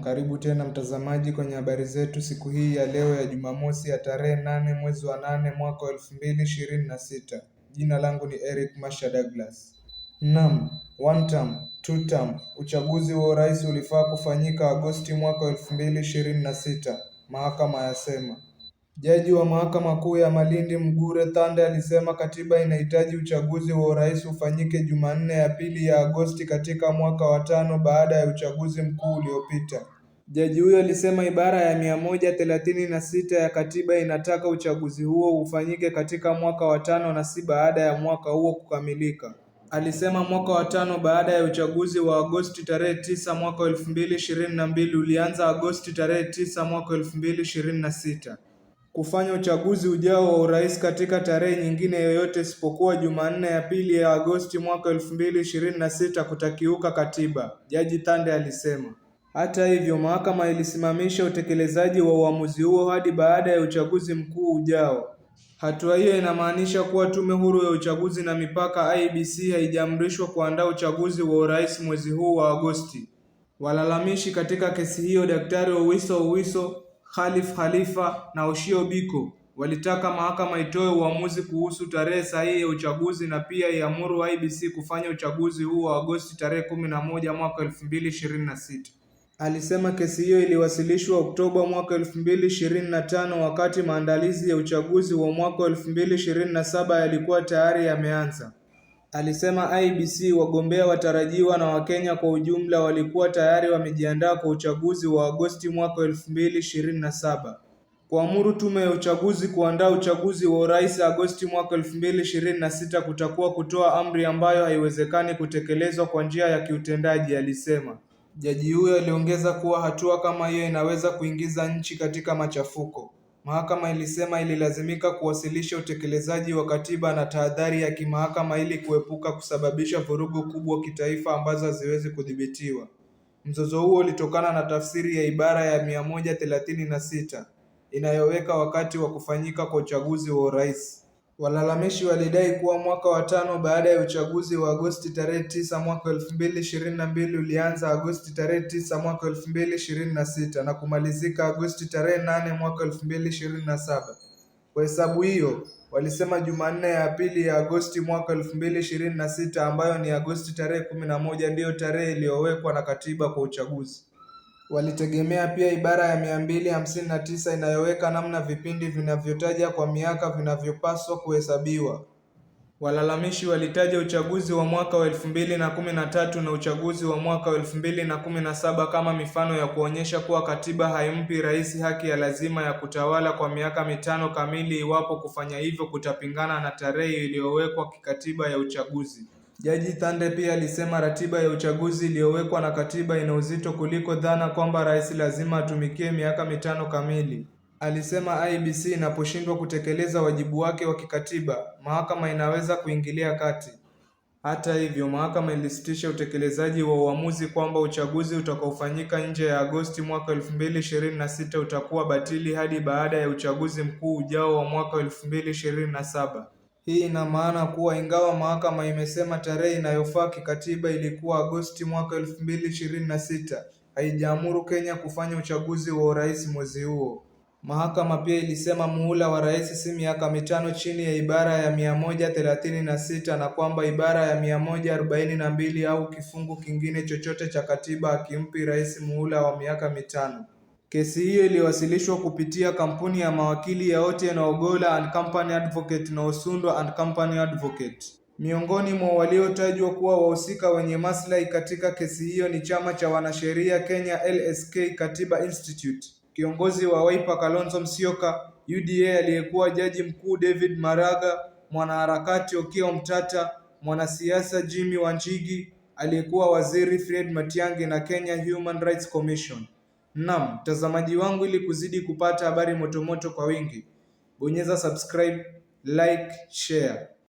Karibu tena mtazamaji kwenye habari zetu siku hii ya leo ya Jumamosi ya tarehe 8 mwezi wa 8 mwaka 2026. Jina langu ni Eric Masha Douglas. One term, two term. Uchaguzi wa urais ulifaa kufanyika Agosti mwaka 2026. Mahakama yasema. Jaji wa Mahakama Kuu ya Malindi Mgure Thande alisema katiba inahitaji uchaguzi wa urais ufanyike Jumanne ya pili ya Agosti katika mwaka wa 5 baada ya uchaguzi mkuu uliopita. Jaji huyo alisema ibara ya 136 ya katiba inataka uchaguzi huo ufanyike katika mwaka wa 5 na si baada ya mwaka huo kukamilika. Alisema mwaka wa 5 baada ya uchaguzi wa Agosti tarehe 9 mwaka 2022 ulianza Agosti tarehe 9 mwaka 2026. Kufanya uchaguzi ujao wa urais katika tarehe nyingine yoyote isipokuwa Jumanne ya pili ya Agosti mwaka 2026 kutakiuka katiba, Jaji Thande alisema. Hata hivyo, mahakama ilisimamisha utekelezaji wa uamuzi huo hadi baada ya uchaguzi mkuu ujao. Hatua hiyo inamaanisha kuwa Tume Huru ya Uchaguzi na Mipaka IEBC haijaamrishwa kuandaa uchaguzi wa urais mwezi huu wa Agosti. Walalamishi katika kesi hiyo Daktari Owiso, Khalif Khalifa na Oshio Biko walitaka mahakama itoe uamuzi kuhusu tarehe sahihi ya uchaguzi na pia iamuru IEBC kufanya uchaguzi huu wa Agosti tarehe 11 mwaka 2026. Alisema kesi hiyo iliwasilishwa Oktoba mwaka 2025 wakati maandalizi ya uchaguzi wa mwaka 2027 yalikuwa tayari yameanza. Alisema IEBC, wagombea watarajiwa na Wakenya kwa ujumla walikuwa tayari wamejiandaa kwa uchaguzi wa Agosti mwaka 2027. Kuamuru tume ya uchaguzi kuandaa uchaguzi wa urais Agosti mwaka 2026 kutakuwa kutoa amri ambayo haiwezekani kutekelezwa kwa njia ya kiutendaji, alisema. Jaji huyo aliongeza kuwa hatua kama hiyo inaweza kuingiza nchi katika machafuko. Mahakama ilisema ililazimika kuwasilisha utekelezaji wa katiba na tahadhari ya kimahakama ili kuepuka kusababisha vurugu kubwa kitaifa ambazo haziwezi kudhibitiwa. Mzozo huo ulitokana na tafsiri ya ibara ya 136 inayoweka wakati wa kufanyika kwa uchaguzi wa urais. Walalamishi walidai kuwa mwaka wa 5 baada ya uchaguzi wa Agosti tarehe 9 mwaka 2022 ulianza Agosti tarehe 9 mwaka 2026 na kumalizika Agosti tarehe 8 mwaka 2027. Kwa hesabu hiyo, walisema Jumanne ya pili ya Agosti mwaka 2026 ambayo ni Agosti tarehe 11 ndiyo tarehe iliyowekwa na katiba kwa uchaguzi. Walitegemea pia ibara ya 259 inayoweka namna vipindi vinavyotaja kwa miaka vinavyopaswa kuhesabiwa. Walalamishi walitaja uchaguzi wa mwaka wa 2013 na uchaguzi wa mwaka wa 2017 kama mifano ya kuonyesha kuwa katiba haimpi rais haki ya lazima ya kutawala kwa miaka 5 kamili iwapo kufanya hivyo kutapingana na tarehe iliyowekwa kikatiba ya uchaguzi. Jaji Thande pia alisema ratiba ya uchaguzi iliyowekwa na katiba ina uzito kuliko dhana kwamba rais lazima atumikie miaka 5 kamili. Alisema IEBC inaposhindwa kutekeleza wajibu wake wa kikatiba, mahakama inaweza kuingilia kati. Hata hivyo, mahakama ilisitisha utekelezaji wa uamuzi kwamba uchaguzi utakaofanyika nje ya Agosti mwaka 2026 utakuwa batili hadi baada ya uchaguzi mkuu ujao wa mwaka 2027. Hii ina maana kuwa ingawa mahakama imesema tarehe inayofaa kikatiba ilikuwa Agosti mwaka 2026, haijaamuru Kenya kufanya uchaguzi wa urais mwezi huo. Mahakama pia ilisema muhula wa rais si miaka 5 chini ya ibara ya 136 na kwamba ibara ya 142 au kifungu kingine chochote cha katiba hakimpi rais muhula wa miaka 5. Kesi hiyo iliwasilishwa kupitia kampuni ya mawakili ya Otieno Ogolla and Company Advocate na Osundwa and Company Advocate. Miongoni mwa waliotajwa kuwa wahusika wenye maslahi katika kesi hiyo ni chama cha wanasheria Kenya LSK Katiba Institute, kiongozi wa Wiper Kalonzo Musyoka, UDA aliyekuwa jaji mkuu David Maraga, mwanaharakati Okiya Omtata, mwanasiasa Jimmy Wanjigi, aliyekuwa waziri Fred Matiang'i na Kenya Human Rights Commission. Mtazamaji wangu, ili kuzidi kupata habari motomoto kwa wingi, bonyeza subscribe, like, share.